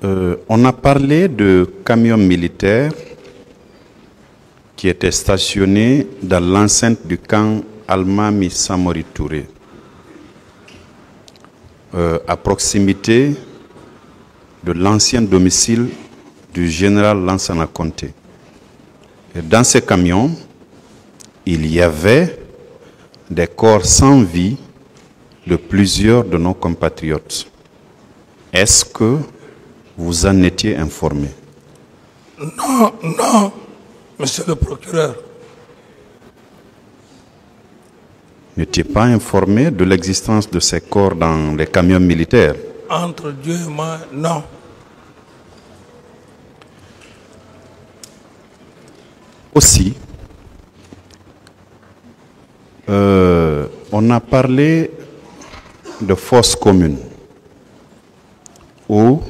On a parlé de camions militaires qui étaient stationnés dans l'enceinte du camp Almami Samori Touré, à proximité de l'ancien domicile du général Lansana Conté. Et dans ces camions, il y avait des corps sans vie de plusieurs de nos compatriotes. Est-ce que vous en étiez informé? Non, non, monsieur le procureur. N'étiez pas informé de l'existence de ces corps dans les camions militaires? Entre Dieu et moi, non. Aussi, on a parlé de fosses communes où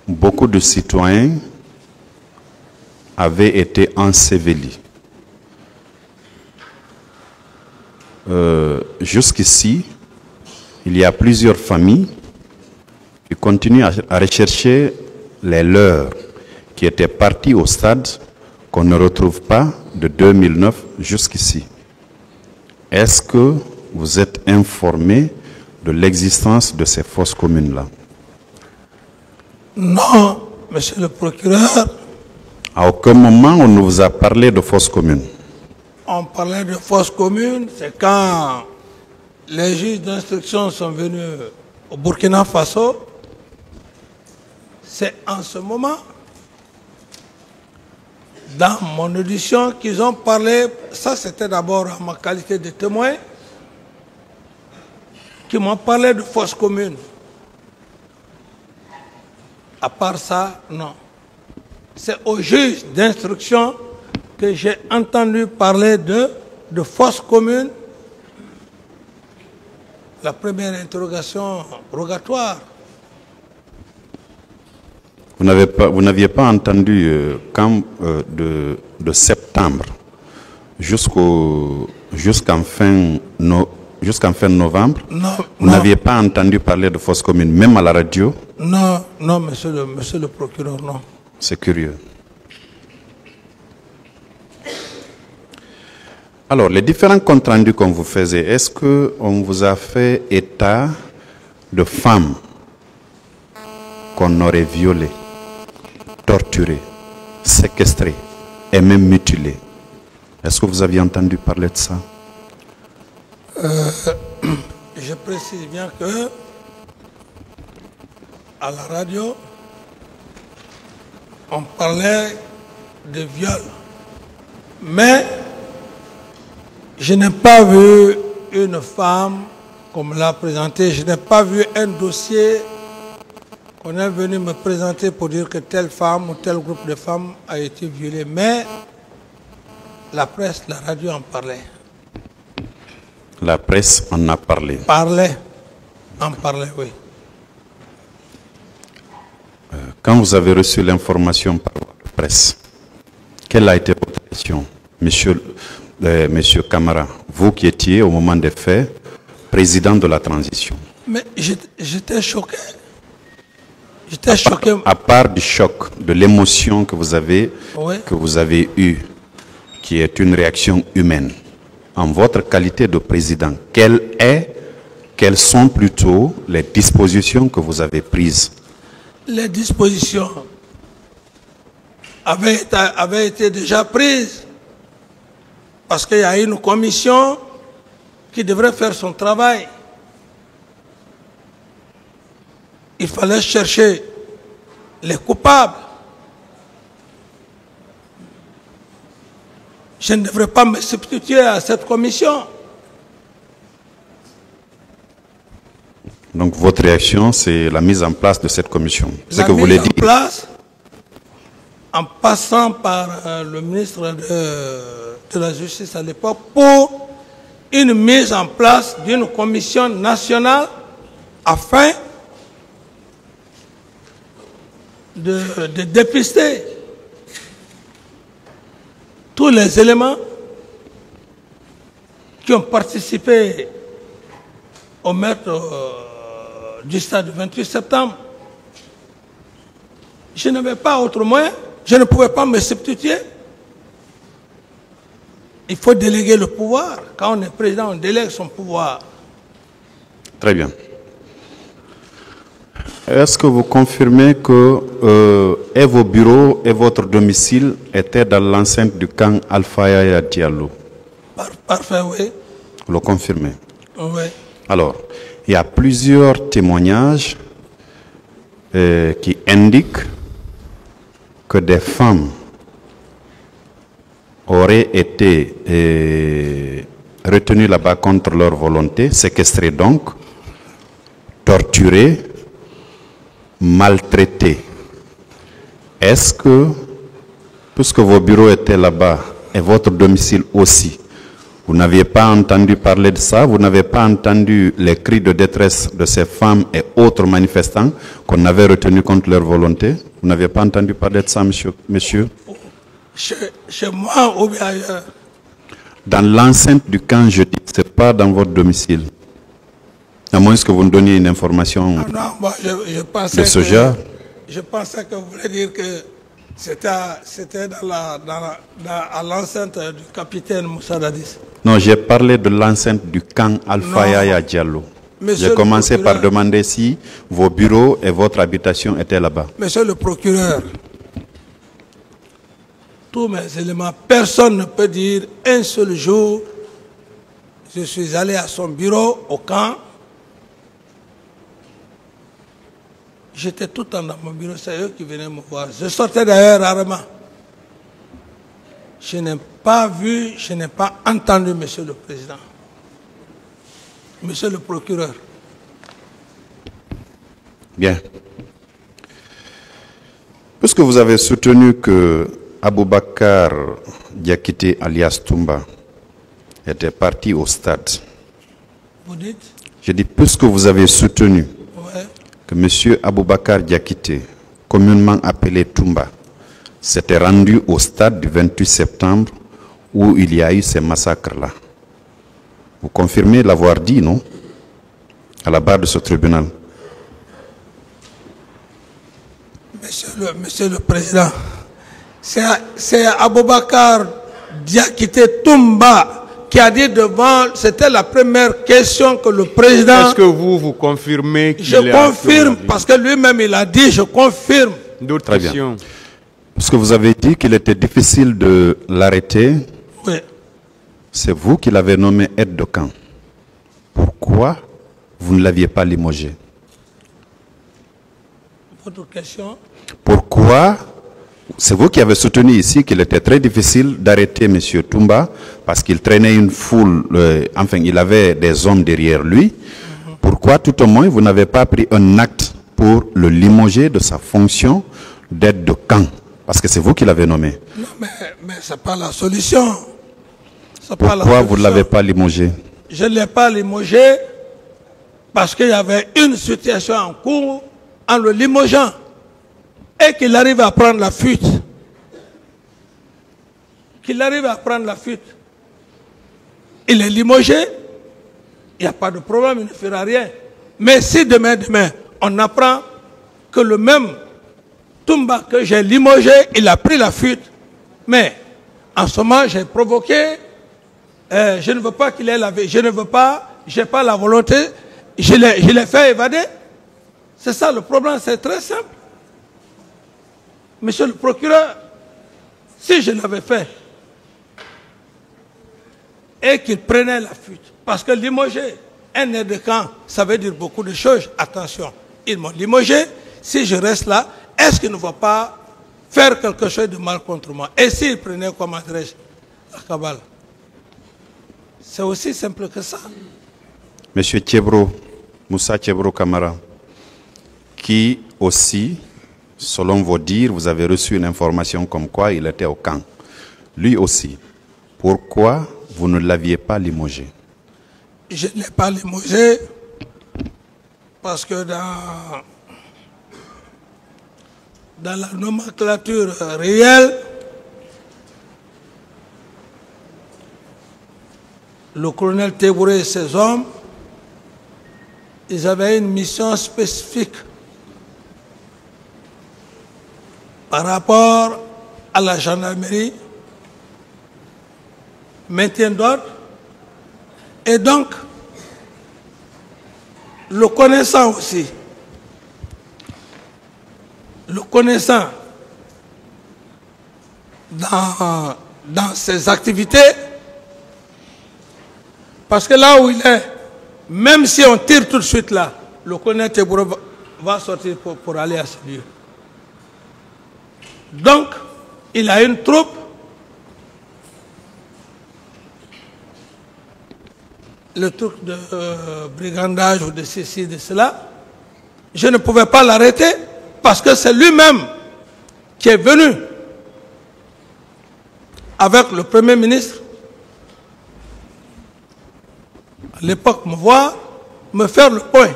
beaucoup de citoyens avaient été ensevelis. Jusqu'ici, il y a plusieurs familles qui continuent à rechercher les leurs qui étaient partis au stade qu'on ne retrouve pas de 2009 jusqu'ici. Est-ce que vous êtes informé de l'existence de ces fosses communes-là? Non, monsieur le procureur. À aucun moment on ne vous a parlé de fosses communes? On parlait de fosses communes, c'est quand les juges d'instruction sont venus au Burkina Faso. C'est en ce moment, dans mon audition, qu'ils ont parlé, ça c'était d'abord en ma qualité de témoin, qui m'ont parlé de fosses communes. À part ça, non. C'est au juge d'instruction que j'ai entendu parler de fosses communes. La première interrogation rogatoire. Vous n'aviez pas entendu de septembre jusqu'en fin novembre? Non, vous n'aviez pas entendu parler de fosses communes, même à la radio? Non, non, monsieur le procureur, non. C'est curieux. Alors, les différents comptes rendus qu'on vous faisait, est-ce qu'on vous a fait état de femmes qu'on aurait violées, torturées, séquestrées et même mutilées? Est-ce que vous aviez entendu parler de ça? Je précise bien que à la radio, on parlait de viol. Mais je n'ai pas vu une femme comme l'a présenté. Je n'ai pas vu un dossier qu'on est venu me présenter pour dire que telle femme ou tel groupe de femmes a été violé. Mais la presse, la radio en parlait. La presse en a parlé. En parlait, oui. Quand vous avez reçu l'information par la presse, quelle a été votre réaction, monsieur Camara, vous qui étiez au moment des faits président de la transition? Mais j'étais choqué. J'étais choqué. À part du choc, de l'émotion que vous avez eue, qui est une réaction humaine, en votre qualité de président, quelles sont plutôt les dispositions que vous avez prises? Les dispositions avaient été déjà prises parce qu'il y a une commission qui devrait faire son travail. Il fallait chercher les coupables. Je ne devrais pas me substituer à cette commission. Donc votre réaction, c'est la mise en place de cette commission. C'est ce que vous voulez dire. La mise en place, en passant par le ministre de la Justice à l'époque, pour une mise en place d'une commission nationale afin de dépister tous les éléments qui ont participé au meurtre du stade du 28 septembre. Je n'avais pas autre moyen. Je ne pouvais pas me substituer. Il faut déléguer le pouvoir. Quand on est président, on délègue son pouvoir. Très bien. Est-ce que vous confirmez que et vos bureaux et votre domicile étaient dans l'enceinte du camp Alpha Yaya Diallo? Parfait, oui. Vous le confirmez? Oui. Alors, il y a plusieurs témoignages qui indiquent que des femmes auraient été retenues là-bas contre leur volonté, séquestrées donc, torturées, maltraitées. Est-ce que, puisque vos bureaux étaient là-bas et votre domicile aussi, vous n'aviez pas entendu parler de ça? Vous n'avez pas entendu les cris de détresse de ces femmes et autres manifestants qu'on avait retenus contre leur volonté? Vous n'aviez pas entendu parler de ça, monsieur? Chez moi ou bien ailleurs? Dans l'enceinte du camp, je dis, ce n'est pas dans votre domicile. À moins que vous nous donniez une information Non, moi, je pensais de ce genre. Je pensais que vous voulez dire que c'était à l'enceinte du capitaine Moussa Dadis. Non, j'ai parlé de l'enceinte du camp Alpha Yaya Diallo. J'ai commencé par demander si vos bureaux et votre habitation étaient là-bas. Monsieur le procureur, tous mes éléments, personne ne peut dire un seul jour, je suis allé à son bureau, au camp. J'étais tout le temps dans mon bureau, c'est eux qui venaient me voir. Je sortais d'ailleurs rarement. Je n'ai pas vu, je n'ai pas entendu, monsieur le président. Monsieur le procureur. Bien. Puisque vous avez soutenu que Aboubakar Diakité alias Toumba était parti au stade. Vous dites? Je dis, puisque vous avez soutenu Ouais. que M. Aboubakar Diakité, communément appelé Toumba, s'était rendu au stade du 28 septembre où il y a eu ces massacres-là. Vous confirmez l'avoir dit, non? À la barre de ce tribunal. Monsieur le Président, c'est Aboubakar Diakité Toumba qui a dit devant, c'était la première question que le président... Est-ce que vous confirmez qu'il Je confirme, parce que lui-même il a dit, je confirme. D'autres Très bien. questions? Parce que vous avez dit qu'il était difficile de l'arrêter, Oui. c'est vous qui l'avez nommé aide de camp. Pourquoi vous ne l'aviez pas limogé? Votre question? Pourquoi? C'est vous qui avez soutenu ici qu'il était très difficile d'arrêter M. Toumba parce qu'il traînait une foule, enfin il avait des hommes derrière lui. Pourquoi tout au moins vous n'avez pas pris un acte pour le limoger de sa fonction d'aide de camp? Parce que c'est vous qui l'avez nommé. Non, mais ce n'est pas la solution. Pourquoi vous ne l'avez pas limogé? Je ne l'ai pas limogé parce qu'il y avait une situation en cours en le limogeant et qu'il arrive à prendre la fuite. Qu'il arrive à prendre la fuite. Il est limogé, il n'y a pas de problème, il ne fera rien. Mais si demain, on apprend que le même Toumba que j'ai limogé, il a pris la fuite, mais en ce moment, j'ai provoqué, je ne veux pas qu'il ait la vie, je ne veux pas, je n'ai pas la volonté, je l'ai fait évader. C'est ça le problème, c'est très simple. Monsieur le procureur, si je l'avais fait et qu'il prenait la fuite, parce que limoger un aide de camp, ça veut dire beaucoup de choses. Attention, ils m'ont limogé, si je reste là, est-ce qu'il ne va pas faire quelque chose de mal contre moi? Et s'il prenait comme adresse la cabale? C'est aussi simple que ça. Monsieur Thiebro, Moussa Thiebro Kamara, qui aussi, selon vos dires, vous avez reçu une information comme quoi il était au camp. Lui aussi, pourquoi vous ne l'aviez pas limogé? Je ne l'ai pas limogé parce que dans la nomenclature réelle, le colonel Tébouré et ses hommes, ils avaient une mission spécifique. par rapport à la gendarmerie, maintien d'ordre, et donc, le connaissant aussi, le connaissant dans ses activités, parce que là où il est, même si on tire tout de suite là, le colonel Teburo va sortir pour aller à ce lieu. Donc, il a une troupe le truc de brigandage ou de ceci, de cela, je ne pouvais pas l'arrêter parce que c'est lui-même qui est venu avec le Premier ministre à l'époque me voir, me faire le point.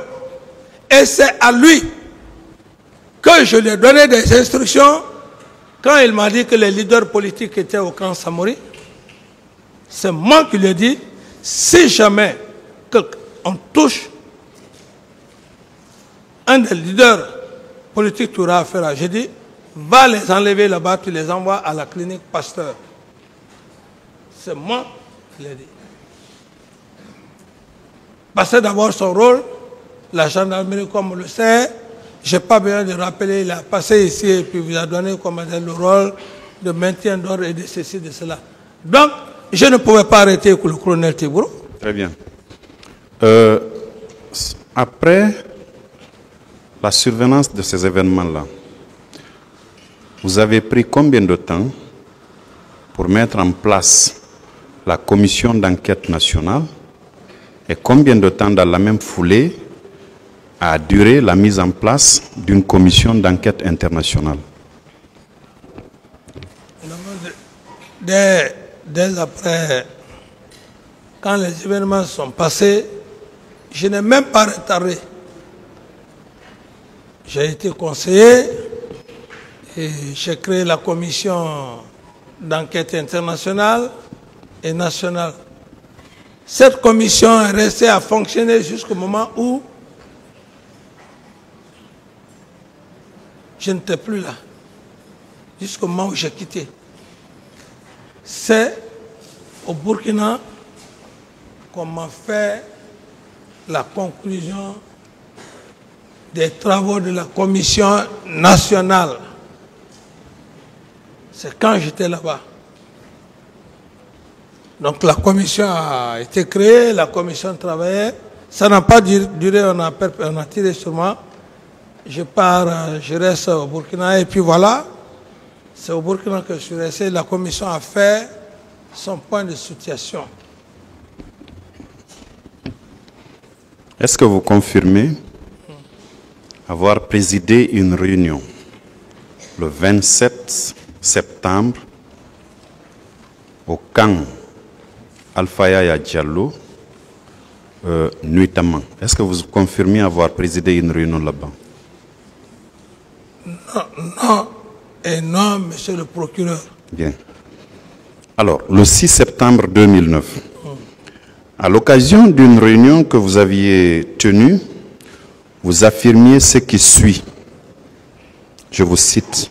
Et c'est à lui que je lui ai donné des instructions quand il m'a dit que les leaders politiques étaient au camp Samori. C'est moi qui lui ai dit, si jamais on touche un des leaders politiques, tu auras affaire à, j'ai dit, va les enlever là-bas, tu les envoies à la clinique Pasteur. C'est moi qui l'ai dit. Passer d'abord son rôle, la gendarmerie, comme on le sait, je n'ai pas besoin de rappeler, il a passé ici et puis vous a donné comme le rôle de maintien d'ordre et de ceci, de cela. Donc, je ne pouvais pas arrêter le colonel Teburo. Très bien. Après la survenance de ces événements-là, vous avez pris combien de temps pour mettre en place la commission d'enquête nationale et combien de temps dans la même foulée a duré la mise en place d'une commission d'enquête internationale? Dès après, quand les événements sont passés, je n'ai même pas retardé. J'ai été conseiller et j'ai créé la commission d'enquête internationale et nationale. Cette commission est restée à fonctionner jusqu'au moment où je n'étais plus là, jusqu'au moment où j'ai quitté. C'est au Burkina qu'on m'a fait la conclusion des travaux de la commission nationale. C'est quand j'étais là-bas. Donc la commission a été créée, la commission travaillait. Ça n'a pas duré, on a tiré sur moi. Je pars, je reste au Burkina et puis voilà. C'est au Burkina que je suis resté. La commission a fait son point de situation. Est-ce que vous confirmez avoir présidé une réunion le 27 septembre au camp Alpha Yaya Diallo, nuitamment? Est-ce que vous confirmez avoir présidé une réunion là-bas? Non, et non, monsieur le procureur. Bien. Alors, le 6 septembre 2009, à l'occasion d'une réunion que vous aviez tenue, vous affirmiez ce qui suit. Je vous cite.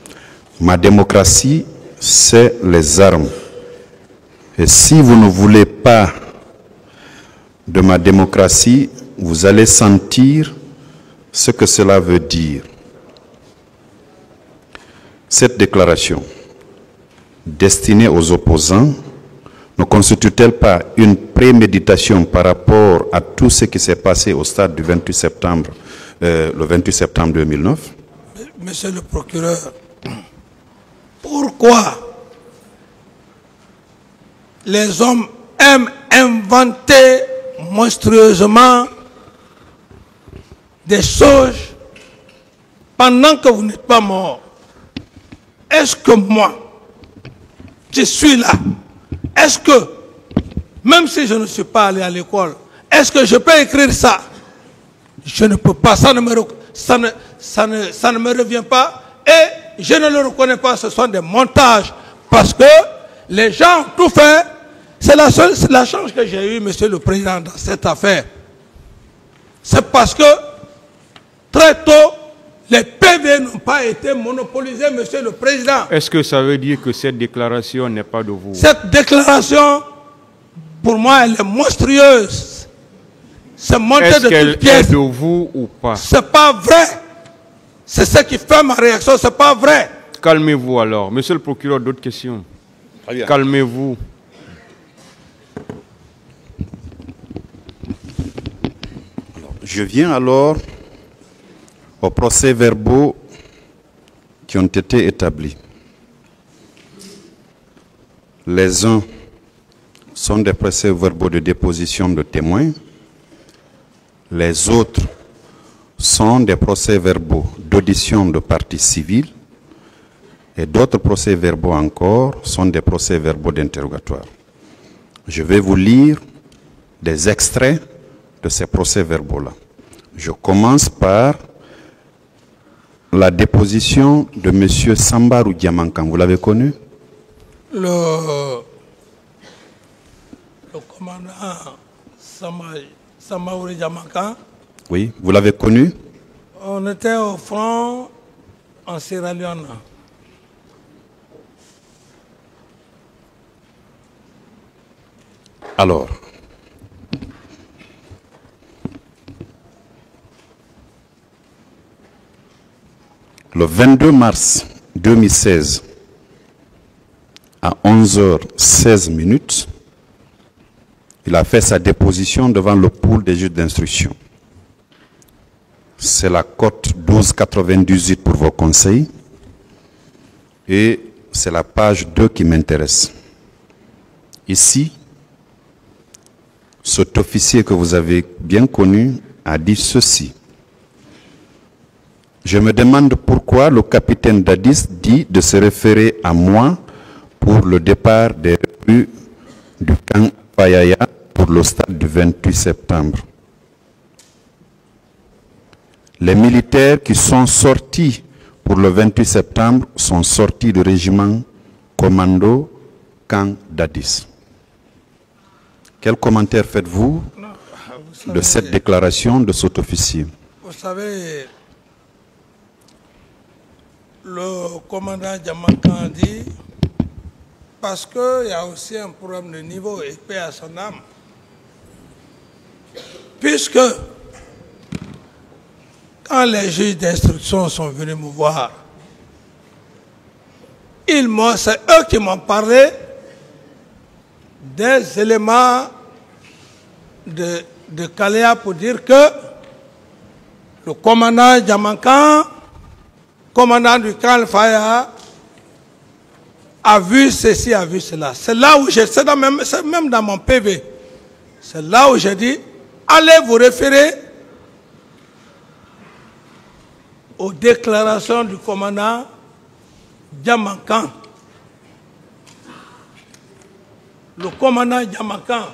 « Ma démocratie, c'est les armes. Et si vous ne voulez pas de ma démocratie, vous allez sentir ce que cela veut dire. » Cette déclaration, destinée aux opposants, ne constitue-t-elle pas une préméditation par rapport à tout ce qui s'est passé au stade du 28 septembre, le 28 septembre 2009? Monsieur le procureur, pourquoi les hommes aiment inventer monstrueusement des choses pendant que vous n'êtes pas mort? Est-ce que moi, je suis là? Est-ce que, même si je ne suis pas allé à l'école, est-ce que je peux écrire ça? Je ne peux pas, ça ne me revient pas et je ne le reconnais pas, ce sont des montages parce que les gens ont tout fait. C'est la chance que j'ai eue, monsieur le président, dans cette affaire. C'est parce que très tôt, les pays PV n'ont pas été monopolisés, Monsieur le Président. Est-ce que ça veut dire que cette déclaration n'est pas de vous? Cette déclaration, pour moi, elle est monstrueuse. C'est monté de toutes pièces. Est-ce qu'elle est de vous ou pas? C'est pas vrai. C'est ce qui fait ma réaction, c'est pas vrai. Calmez-vous alors. Monsieur le procureur, d'autres questions? Calmez-vous. Je viens alors aux procès-verbaux qui ont été établis. Les uns sont des procès-verbaux de déposition de témoins. Les autres sont des procès-verbaux d'audition de parties civiles. Et d'autres procès-verbaux encore sont des procès-verbaux d'interrogatoire. Je vais vous lire des extraits de ces procès-verbaux-là. Je commence par la déposition de M. Sambarou Diamankan. Vous l'avez connu? Le commandant Sambarou Diamankan. Oui, vous l'avez connu? On était au front en Sierra Leone. Alors, le 22 mars 2016, à 11h16, il a fait sa déposition devant le pool des juges d'instruction. C'est la cote 1298 pour vos conseils. Et c'est la page 2 qui m'intéresse. Ici, cet officier que vous avez bien connu a dit ceci. Je me demande pourquoi le capitaine Dadis dit de se référer à moi pour le départ des recrues du camp Fayaya pour le stade du 28 septembre. Les militaires qui sont sortis pour le 28 septembre sont sortis du régiment commando camp Dadis. Quel commentaire faites-vous de cette déclaration de cet officier? Vous savez, le commandant Diamankan dit, parce qu'il y a aussi un problème de niveau et paix à son âme, puisque quand les juges d'instruction sont venus me voir, c'est eux qui m'ont parlé des éléments de Kalea pour dire que le commandant Diamankan, commandant du camp Faya, a vu ceci, a vu cela. C'est là où c'est même dans mon PV. C'est là où j'ai dit, allez vous référer aux déclarations du commandant Diamankan. Le commandant Diamankan,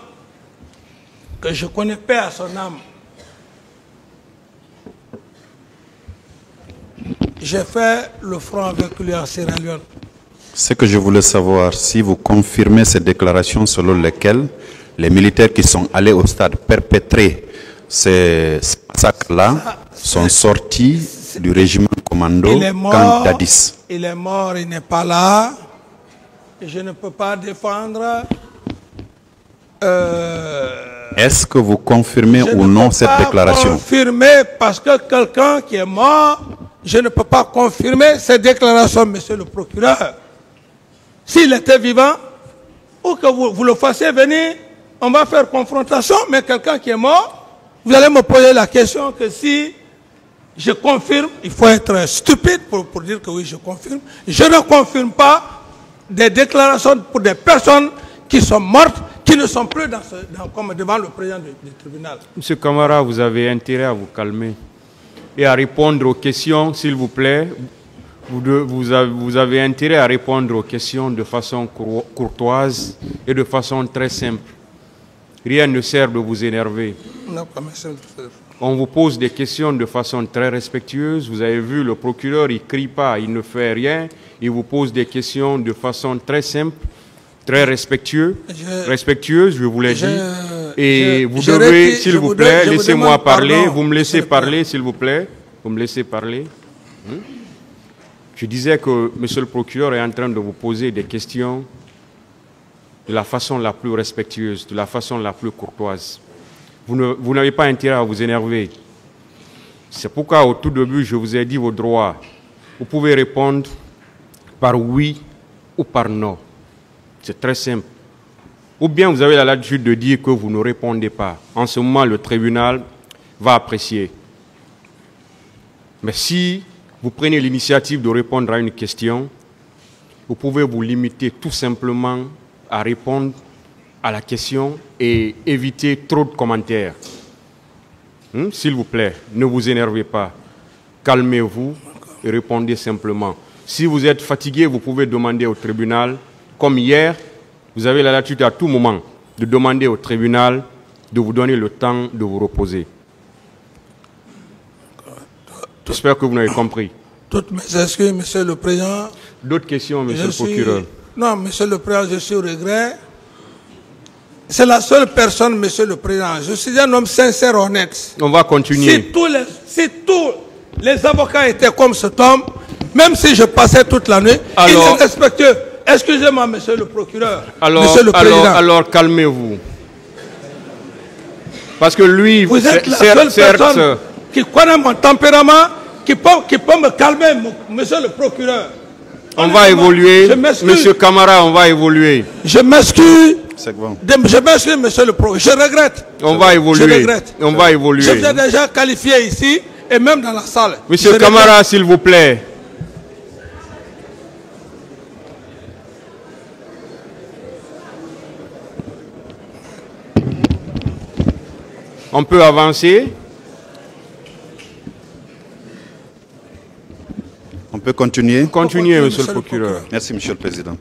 que je connais paix à son âme, j'ai fait le front avec lui en Sierra Leone. Ce que je voulais savoir, si vous confirmez ces déclarations selon lesquelles les militaires qui sont allés au stade perpétrer ces massacres-là sont sortis du régiment commando camp Dadis. Il est mort, il n'est pas là. Et je ne peux pas défendre. Est-ce que vous confirmez ou non cette déclaration? Je ne peux pas confirmer parce que quelqu'un qui est mort, je ne peux pas confirmer cette déclaration, monsieur le procureur. S'il était vivant, ou que vous le fassiez venir, on va faire confrontation, mais quelqu'un qui est mort, vous allez me poser la question que si je confirme, il faut être stupide pour dire que oui, je confirme. Je ne confirme pas des déclarations pour des personnes qui sont mortes, qui ne sont plus comme devant le président du tribunal. Monsieur Camara, vous avez intérêt à vous calmer et à répondre aux questions, s'il vous plaît. Vous avez intérêt à répondre aux questions de façon courtoise et de façon très simple. Rien ne sert de vous énerver. Non, pas monsieur. On vous pose des questions de façon très respectueuse. Vous avez vu, le procureur, il ne crie pas, il ne fait rien. Il vous pose des questions de façon très simple, très respectueuse, je vous l'ai dit. Et vous devez, s'il vous plaît, laissez-moi parler. Vous me laissez parler, s'il vous plaît. Vous me laissez parler. Je disais que monsieur le procureur est en train de vous poser des questions de la façon la plus respectueuse, de la façon la plus courtoise. Vous n'avez pas intérêt à vous énerver. C'est pourquoi au tout début, je vous ai dit vos droits. Vous pouvez répondre par oui ou par non. C'est très simple. Ou bien vous avez la latitude de dire que vous ne répondez pas. En ce moment, le tribunal va apprécier. Mais si vous prenez l'initiative de répondre à une question, vous pouvez vous limiter tout simplement à répondre à la question et éviter trop de commentaires. S'il vous plaît, ne vous énervez pas. Calmez-vous et répondez simplement. Si vous êtes fatigué, vous pouvez demander au tribunal, comme hier, vous avez la latitude à tout moment de demander au tribunal de vous donner le temps de vous reposer. J'espère que vous n'avez compris. Toutes mes excuses, Monsieur le Président. D'autres questions, Monsieur le procureur? Non, Monsieur le Président, je suis au regret. C'est la seule personne, Monsieur le Président. Je suis un homme sincère, honnête. On va continuer. Si tous les avocats étaient comme cet homme, même si je passais toute la nuit, ils sont respectueux. Excusez-moi, Monsieur le procureur. Monsieur le Président. Alors calmez-vous. Parce que lui, vous êtes la seule personne qui connaît mon tempérament, qui peut me calmer, Monsieur le procureur. On va évoluer. Monsieur Camara, on va évoluer. Je m'excuse. Bon. Je m'excuse, Monsieur le procureur. Je regrette. On va évoluer. Je regrette. On va évoluer. Je vous ai déjà qualifié ici et même dans la salle. Monsieur Camara, s'il vous plaît. On peut avancer. On peut continuer. Continuez, Monsieur le procureur. Merci, Monsieur le Président.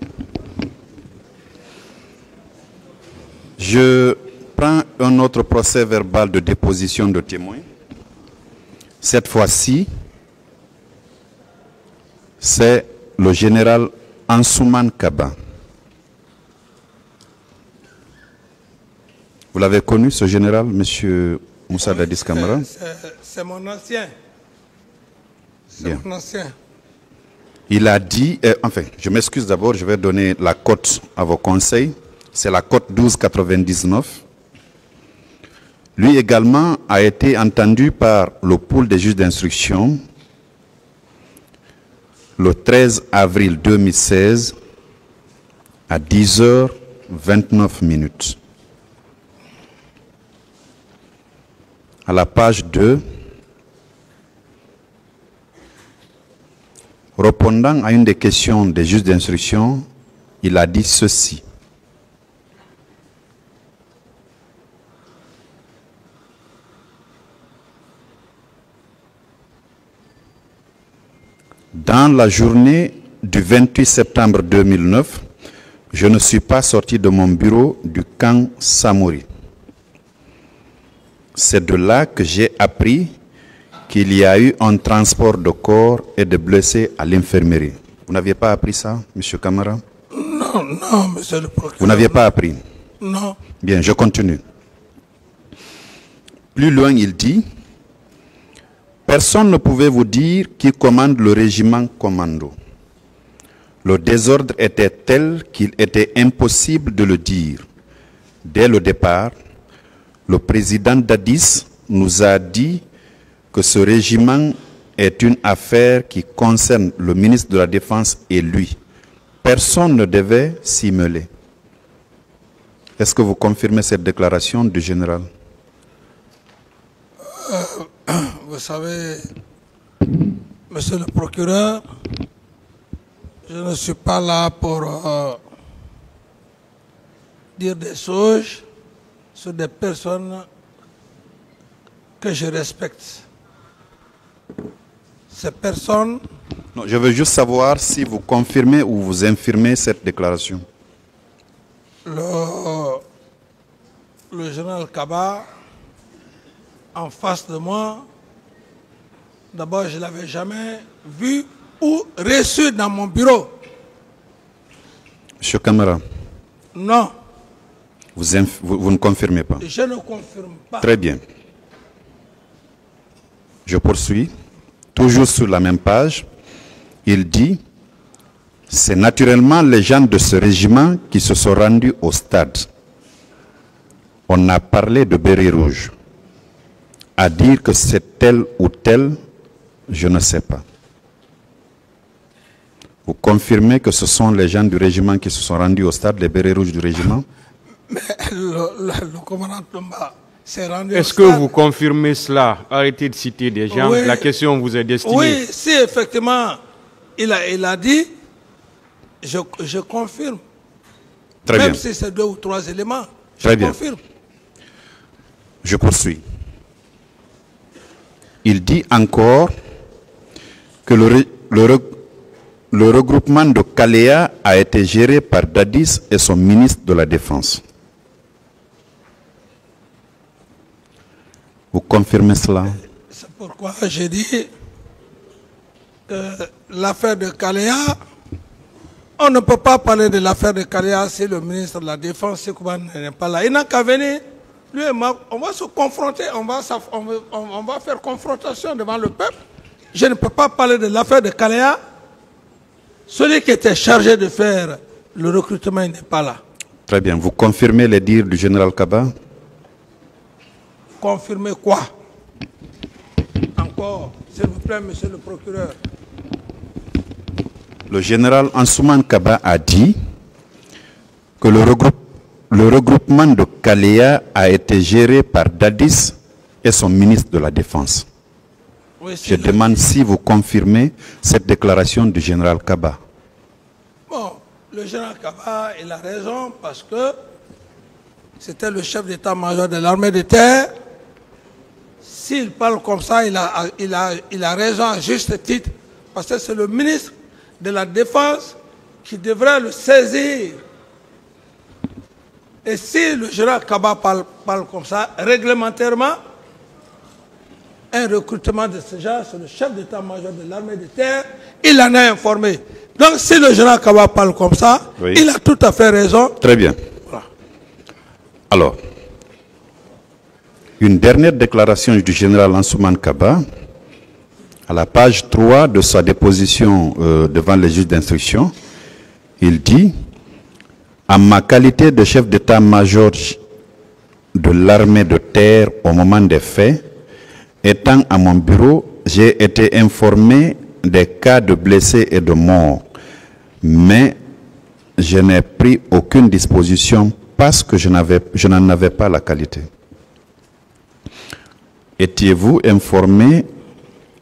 Je prends un autre procès verbal de déposition de témoins. Cette fois-ci, c'est le général Ansouman Kaba. Vous l'avez connu, ce général, Monsieur Moussa Dadis Camara? C'est mon ancien. C'est mon ancien. Il a dit, enfin, je m'excuse d'abord, je vais donner la cote à vos conseils. C'est la cote 1299. Lui également a été entendu par le pool des juges d'instruction le 13 avril 2016 à 10h29. À la page 2, répondant à une des questions des juges d'instruction, il a dit ceci. Dans la journée du 28 septembre 2009, je ne suis pas sorti de mon bureau du camp Samori. C'est de là que j'ai appris qu'il y a eu un transport de corps et de blessés à l'infirmerie. Vous n'aviez pas appris ça, Monsieur Camara? Non, non, Monsieur le procureur. Vous n'aviez pas appris? Non. Bien, je continue. Plus loin, il dit, personne ne pouvait vous dire qui commande le régiment commando. Le désordre était tel qu'il était impossible de le dire. Dès le départ, le président Dadis nous a dit que ce régiment est une affaire qui concerne le ministre de la Défense et lui. Personne ne devait s'y mêler. Est-ce que vous confirmez cette déclaration du général? Vous savez, Monsieur le procureur, je ne suis pas là pour dire des choses sur des personnes que je respecte. Ces personnes... Non, je veux juste savoir si vous confirmez ou vous infirmez cette déclaration. Le général Kaba, en face de moi, d'abord je ne l'avais jamais vu ou reçu dans mon bureau. Monsieur Camara. Non. Vous ne confirmez pas? Je ne confirme pas. Très bien. Je poursuis. toujours sur la même page, il dit « C'est naturellement les gens de ce régiment qui se sont rendus au stade. On a parlé de béret rouge. À dire que c'est tel ou tel, je ne sais pas. » Vous confirmez que ce sont les gens du régiment qui se sont rendus au stade, les bérets rouges du régiment? Mais le commandant Tomba s'est rendu au stade. Est-ce que vous confirmez cela? Arrêtez de citer des gens. Oui. La question vous est destinée. Oui, si effectivement il a dit, je confirme. Très Même bien. si c'est 2 ou 3 éléments, je Très bien. confirme. Je poursuis. Il dit encore que le regroupement de Kalea a été géré par Dadis et son ministre de la Défense. Vous confirmez cela? C'est pourquoi j'ai dit que l'affaire de Kalea, on ne peut pas parler de l'affaire de Kalea si le ministre de la Défense, Sekouban, n'est pas là. Il n'a qu'à venir. Lui et moi, on va se confronter, on va faire confrontation devant le peuple. Je ne peux pas parler de l'affaire de Kalea. Celui qui était chargé de faire le recrutement n'est pas là. Très bien. Vous confirmez les dires du général Kaba? Confirmer quoi? Encore, s'il vous plaît, monsieur le procureur. Le général Ansouman Kaba a dit que le regroupement de Kalea a été géré par Dadis et son ministre de la Défense. Oui, Je demande si vous confirmez cette déclaration du général Kaba. Bon, le général Kaba, il a raison parce que c'était le chef d'état-major de l'armée de terre. S'il parle comme ça, il a raison à juste titre parce que c'est le ministre de la Défense qui devrait le saisir. Et si le général Kaba parle comme ça, réglementairement, un recrutement de ce genre, c'est le chef d'état-major de l'armée de terre, il en a informé. Donc si le général Kaba parle comme ça, oui, il a tout à fait raison. Très bien. Voilà. Alors, une dernière déclaration du général Ansouman Kaba, à la page 3 de sa déposition devant les juges d'instruction, il dit « En ma qualité de chef d'état-major de l'armée de terre au moment des faits, étant à mon bureau, j'ai été informé des cas de blessés et de morts, mais je n'ai pris aucune disposition parce que je n'en avais pas la qualité. » Étiez-vous informé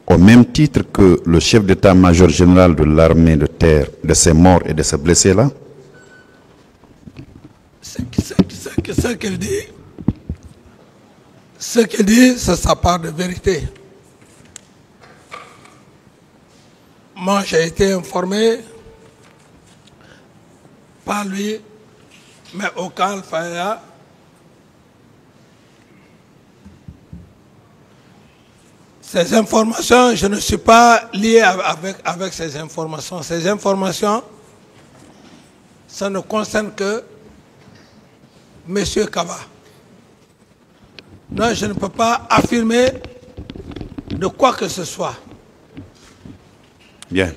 au même titre que le chef d'état-major général de l'armée de terre de ces morts et de ces blessés-là? Ce qu'il dit, c'est sa part de vérité. Moi, j'ai été informé par lui, mais aucun Faya. Ces informations, je ne suis pas lié avec ces informations. Ces informations, ça ne concerne que M. Kaba. Donc, je ne peux pas affirmer de quoi que ce soit. Bien.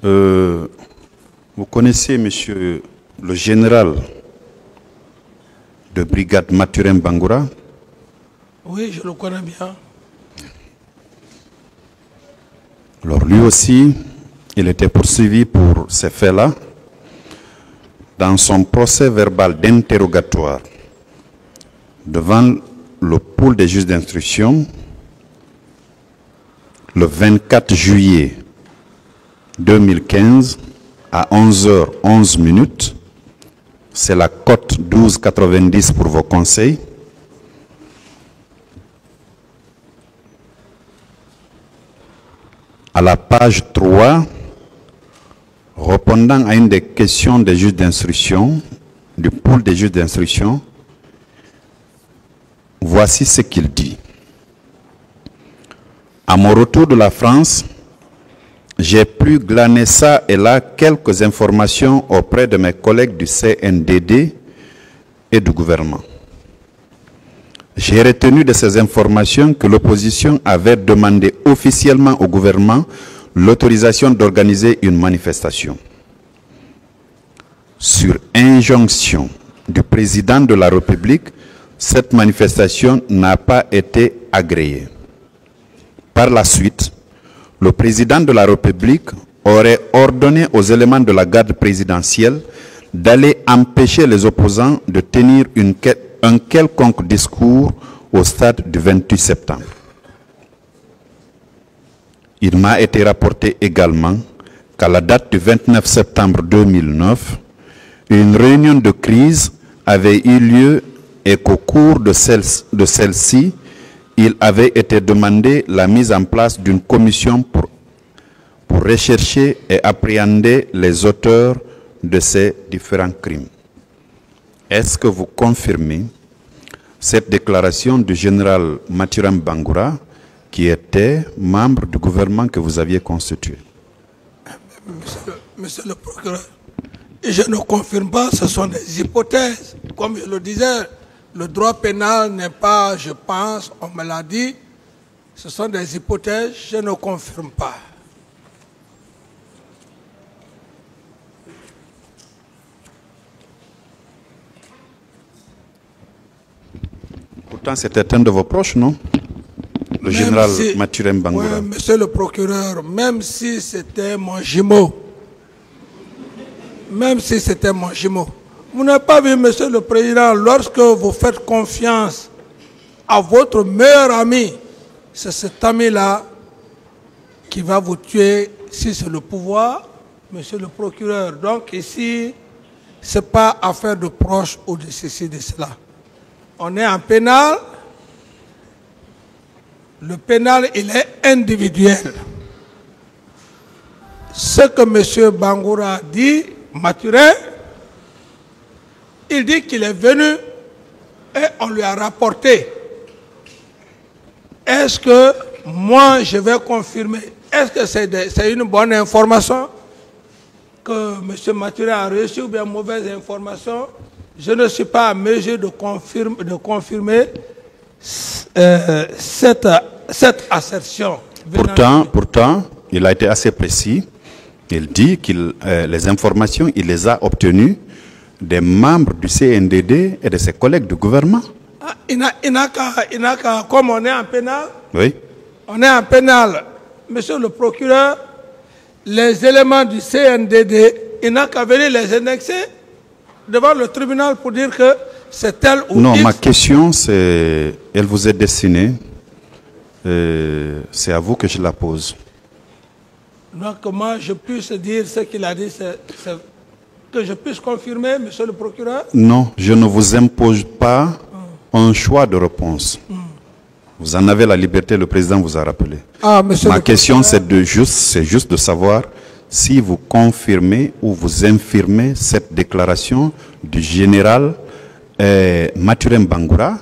Vous connaissez, monsieur le général de brigade Mathurin Bangoura? Oui, je le connais bien. Alors lui aussi, il était poursuivi pour ces faits-là dans son procès verbal d'interrogatoire devant le pôle des juges d'instruction le 24 juillet 2015 à 11h11. C'est la cote 12,90 pour vos conseils. À la page 3, répondant à une des questions des juges d'instruction, du pôle des juges d'instruction, voici ce qu'il dit. À mon retour de la France, j'ai pu glaner ça et là quelques informations auprès de mes collègues du CNDD et du gouvernement. J'ai retenu de ces informations que l'opposition avait demandé officiellement au gouvernement l'autorisation d'organiser une manifestation. Sur injonction du président de la République, cette manifestation n'a pas été agréée. Par la suite, le président de la République aurait ordonné aux éléments de la garde présidentielle d'aller empêcher les opposants de tenir un quelconque discours au stade du 28 septembre. Il m'a été rapporté également qu'à la date du 29 septembre 2009, une réunion de crise avait eu lieu et qu'au cours de celle-ci, il avait été demandé la mise en place d'une commission pour rechercher et appréhender les auteurs de ces différents crimes. Est-ce que vous confirmez cette déclaration du général Mathurin Bangoura, qui était membre du gouvernement que vous aviez constitué? Monsieur le procureur, je ne confirme pas, ce sont des hypothèses. Comme je le disais, le droit pénal n'est pas, je pense, on me l'a dit, ce sont des hypothèses, je ne confirme pas. Pourtant, c'était un de vos proches, non? Le général Mathurin Bangoura. Oui, monsieur le procureur, même si c'était mon jumeau, vous n'avez pas vu, monsieur le président, lorsque vous faites confiance à votre meilleur ami, c'est cet ami-là qui va vous tuer si c'est le pouvoir, monsieur le procureur. Donc ici, ce n'est pas affaire de proche ou de ceci, de cela. On est en pénal. Le pénal, il est individuel. Ce que M. Bangoura dit, Mathurin, il dit qu'il est venu et on lui a rapporté. Est-ce que moi, je vais confirmer? Est-ce que c'est une bonne information que M. Mathurin a reçu ou bien mauvaise information? Je ne suis pas à mesure de confirmer cette assertion. Pourtant, il a été assez précis. Il dit que les informations, il les a obtenues des membres du CNDD et de ses collègues du gouvernement. Ah, il n'a qu'à, comme on est en pénal, oui. On est en pénal, monsieur le procureur, les éléments du CNDD, il n'a qu'à venir les annexer devant le tribunal pour dire que c'est tel ou non, X. Ma question, elle vous est destinée. C'est à vous que je la pose. Donc, comment je puisse dire ce qu'il a dit, que je puisse confirmer, monsieur le procureur? Non, je ne vous impose pas un choix de réponse. Vous en avez la liberté, le président vous a rappelé. Ah, ma question, c'est juste de savoir si vous confirmez ou vous infirmez cette déclaration du général Mathurin Bangoura,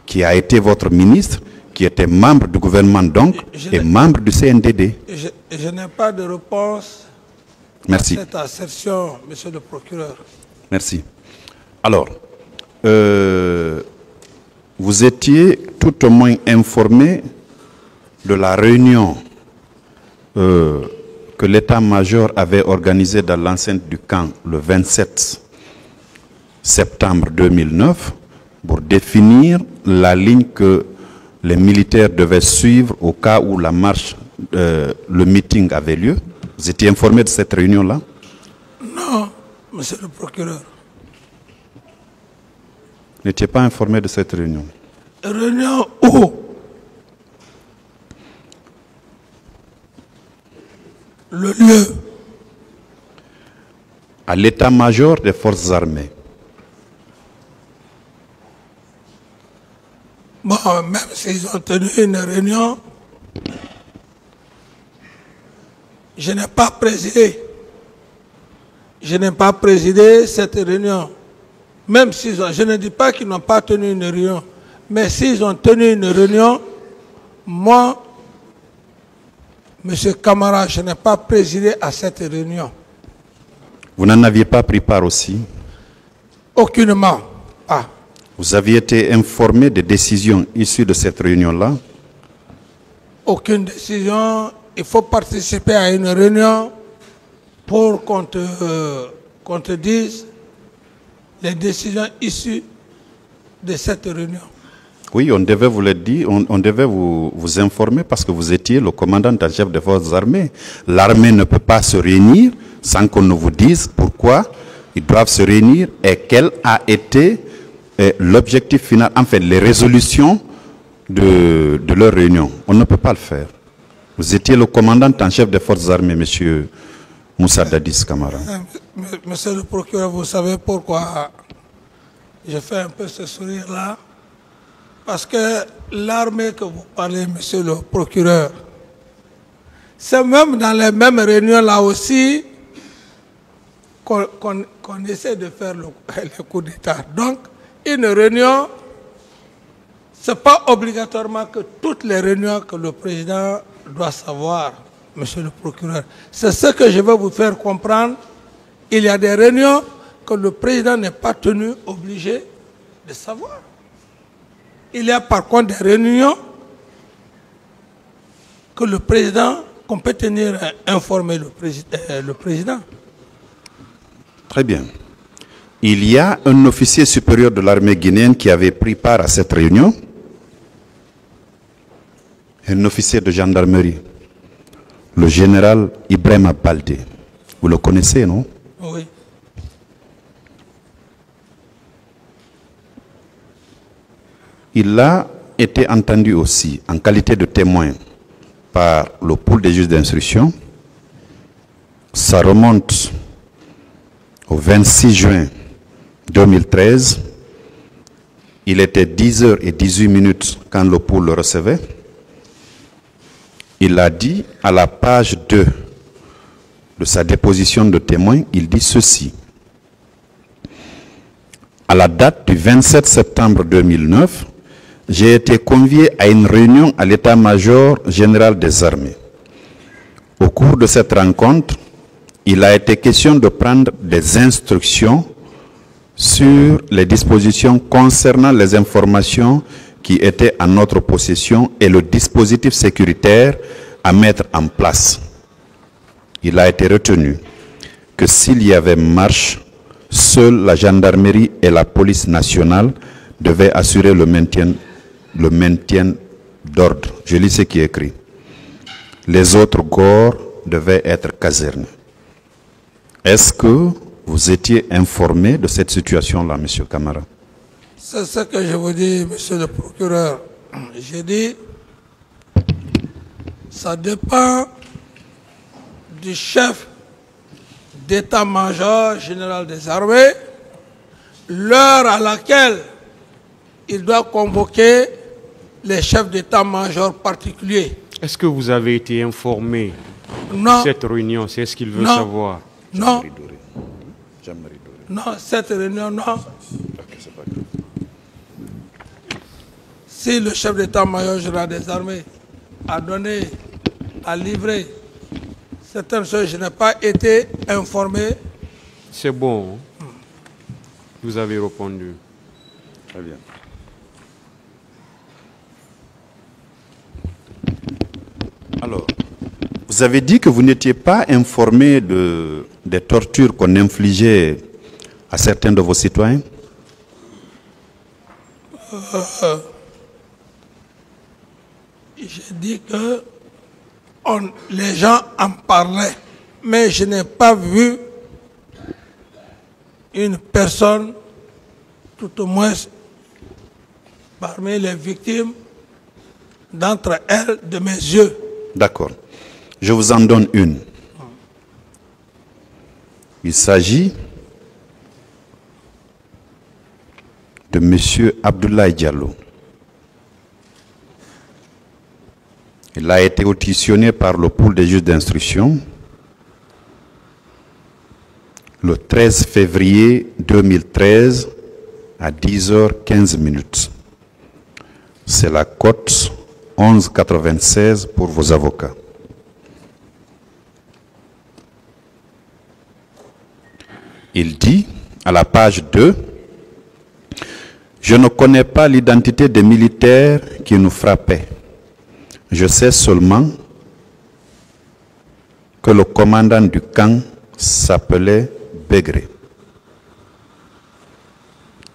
qui a été votre ministre, qui était membre du gouvernement donc, et membre du CNDD. Je n'ai pas de réponse à cette assertion, monsieur le procureur. Merci. Alors, vous étiez tout au moins informé de la réunion que l'état-major avait organisée dans l'enceinte du camp le 27 septembre 2009 pour définir la ligne que les militaires devaient suivre au cas où la marche, le meeting avait lieu. Vous étiez informé de cette réunion-là? Non, monsieur le procureur. Vous n'étiez pas informé de cette réunion? Réunion où? Le lieu? À l'état-major des forces armées. Bon, même s'ils ont tenu une réunion, je n'ai pas présidé. Je n'ai pas présidé cette réunion. Même s'ils ont, je ne dis pas qu'ils n'ont pas tenu une réunion, mais s'ils ont tenu une réunion, moi, M. Camara, je n'ai pas présidé à cette réunion. Vous n'en aviez pas pris part aussi? Aucunement. Ah. Vous aviez été informé des décisions issues de cette réunion-là? Aucune décision. Il faut participer à une réunion pour qu'on te dise les décisions issues de cette réunion. Oui, on devait vous le dire, on devait vous informer parce que vous étiez le commandant en chef des forces armées. L'armée ne peut pas se réunir sans qu'on ne vous dise pourquoi ils doivent se réunir et quel a été l'objectif final, enfin les résolutions de leur réunion. On ne peut pas le faire. Vous étiez le commandant en chef des forces armées, monsieur Moussa Dadis Camara. Monsieur le procureur, vous savez pourquoi je fais un peu ce sourire-là? Parce que l'armée que vous parlez, monsieur le procureur, c'est même dans les mêmes réunions là aussi qu'on essaie de faire le coup d'État. Donc, une réunion, ce n'est pas obligatoirement que toutes les réunions que le président doit savoir, monsieur le procureur. C'est ce que je veux vous faire comprendre. Il y a des réunions que le président n'est pas tenu obligé de savoir. Il y a par contre des réunions que le président, qu'on peut tenir informer le président. Très bien. Il y a un officier supérieur de l'armée guinéenne qui avait pris part à cette réunion. Un officier de gendarmerie, le général Ibrahima Baldé. Vous le connaissez, non? Oui. Il a été entendu aussi en qualité de témoin par le pôle des juges d'instruction. Ça remonte au 26 juin 2013. Il était 10h18 quand le pôle le recevait. Il a dit à la page 2 de sa déposition de témoin, il dit ceci. À la date du 27 septembre 2009, j'ai été convié à une réunion à l'état-major général des armées. Au cours de cette rencontre, il a été question de prendre des instructions sur les dispositions concernant les informations qui étaient en notre possession et le dispositif sécuritaire à mettre en place. Il a été retenu que s'il y avait marche, seule la gendarmerie et la police nationale devaient assurer le maintien d'ordre. Je lis ce qui est écrit. Les autres corps devaient être casernés. Est-ce que vous étiez informé de cette situation-là, M. Camara? C'est ce que je vous dis, monsieur le procureur. J'ai dit, ça dépend du chef d'état-major général des armées, l'heure à laquelle il doit convoquer les chefs d'état-major particuliers. Est-ce que vous avez été informé Non. de cette réunion? C'est ce qu'il veut savoir. Non. Non, cette réunion, non. Si le chef d'état-major général des armées a donné, a livré certaines choses, je n'ai pas été informé. C'est bon. Vous avez répondu. Très bien. Alors, vous avez dit que vous n'étiez pas informé des tortures qu'on infligeait à certains de vos citoyens? J'ai dit que les gens en parlaient, mais je n'ai pas vu une personne, tout au moins parmi les victimes, d'entre elles, de mes yeux. D'accord. Je vous en donne une. Il s'agit de M. Abdoulaye Diallo. Il a été auditionné par le pôle des juges d'instruction le 13 février 2013 à 10h15. C'est la cote 11,96 pour vos avocats. Il dit à la page 2, Je ne connais pas l'identité des militaires qui nous frappaient. Je sais seulement que le commandant du camp s'appelait Begré.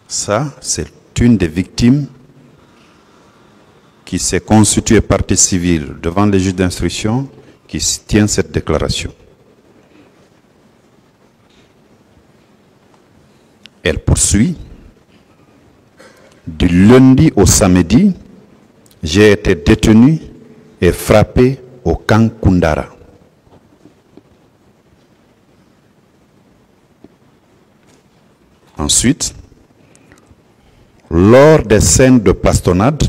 Ça, c'est une des victimes qui s'est constituée partie civile devant les juges d'instruction qui tient cette déclaration. Elle poursuit. Du lundi au samedi, j'ai été détenu et frappé au camp Koundara. Ensuite, lors des scènes de bastonnade,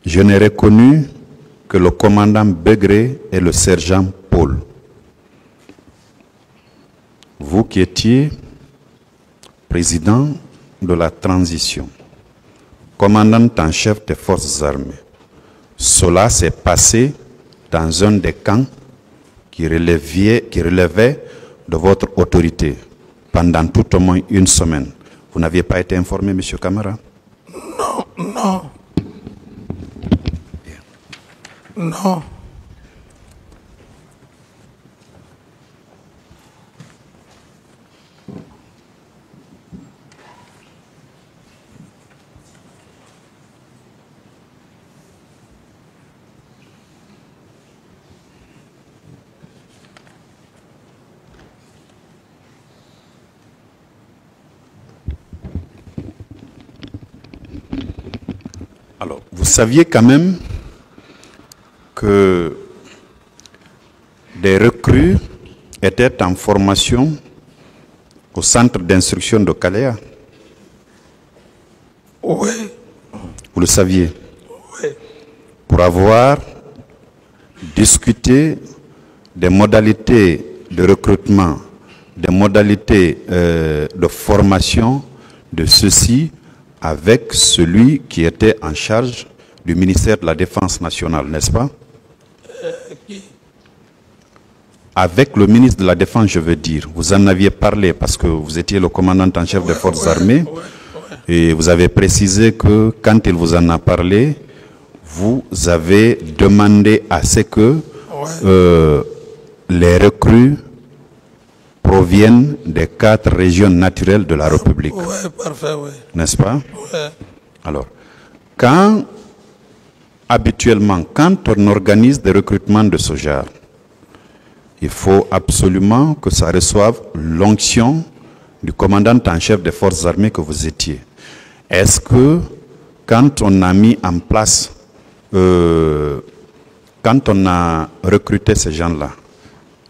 je n'ai reconnu que le commandant Begré et le sergent Paul. Vous qui étiez président de la transition, commandant en chef des forces armées, cela s'est passé dans un des camps qui relevait de votre autorité pendant tout au moins une semaine. Vous n'aviez pas été informé, M. Camara? Non, non. Non. Alors, vous saviez quand même que des recrues étaient en formation au centre d'instruction de Kalea? Oui. Vous le saviez? Oui. Pour avoir discuté des modalités de recrutement, des modalités de formation de ceux-ci avec celui qui était en charge du ministère de la Défense nationale, n'est-ce pas? Qui? Avec le ministre de la Défense, je veux dire. Vous en aviez parlé parce que vous étiez le commandant en chef des forces armées. Et vous avez précisé que quand il vous en a parlé, vous avez demandé à ce que les recrues proviennent des 4 régions naturelles de la République. Oui, parfait, oui. N'est-ce pas? Oui. Alors, habituellement, quand on organise des recrutements de ce genre, il faut absolument que ça reçoive l'onction du commandant en chef des forces armées que vous étiez. Est-ce que, quand on a mis en place, quand on a recruté ces gens-là,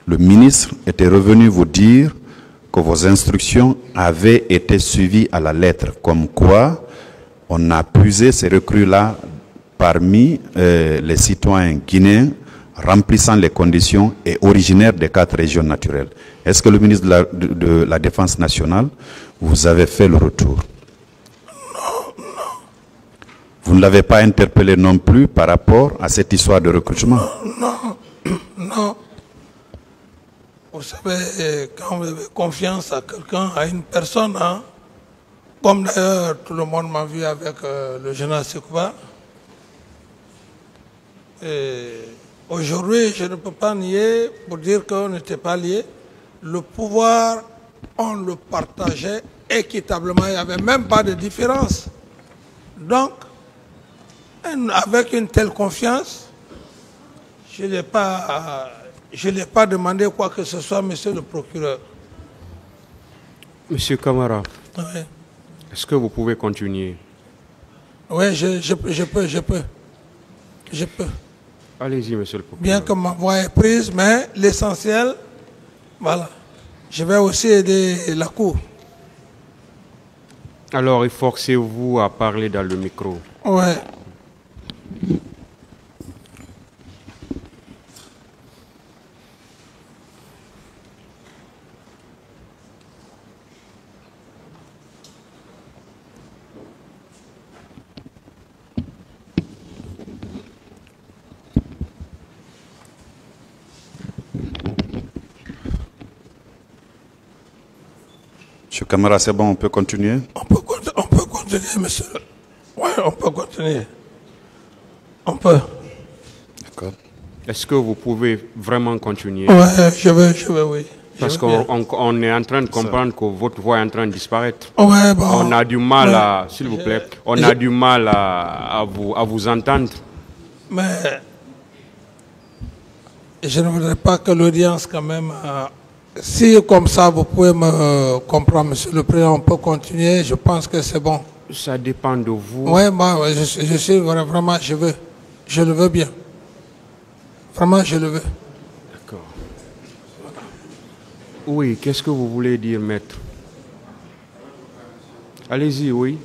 le ministre était revenu vous dire que vos instructions avaient été suivies à la lettre, comme quoi on a puisé ces recrues-là parmi les citoyens guinéens remplissant les conditions et originaires des 4 régions naturelles. Est-ce que le ministre de la Défense nationale vous avait fait le retour? Non, non. Vous ne l'avez pas interpellé non plus par rapport à cette histoire de recrutement? Non, non. Vous savez, quand vous avez confiance à quelqu'un, à une personne, hein, comme d'ailleurs tout le monde m'a vu avec le général Sekouba, aujourd'hui, je ne peux pas nier, pour dire qu'on n'était pas liés, le pouvoir, on le partageait équitablement, il n'y avait même pas de différence. Donc, avec une telle confiance, je n'ai pas demandé quoi que ce soit, monsieur le procureur. Monsieur Camara, Oui, est-ce que vous pouvez continuer? oui, je peux. Allez-y, monsieur le procureur. Bien que ma voix est prise, mais l'essentiel, voilà. Je vais aussi aider la cour. Alors, efforcez-vous à parler dans le micro. Ouais. Monsieur Camara, c'est bon, on peut continuer? On peut continuer. continuer, monsieur. Oui, on peut continuer. On peut. D'accord. Est-ce que vous pouvez vraiment continuer? Oui, je veux, oui. Parce qu'on est en train de comprendre que votre voix est en train de disparaître. Ouais, bon, On a du mal à, s'il vous plaît, on a du mal à vous entendre. mais je ne voudrais pas que l'audience quand même... si comme ça vous pouvez me comprendre, monsieur le président, on peut continuer, je pense que c'est bon. Ça dépend de vous. Oui, moi, je suis vraiment, je le veux bien. Vraiment, je le veux. D'accord. Oui, qu'est-ce que vous voulez dire, maître? Allez-y, oui.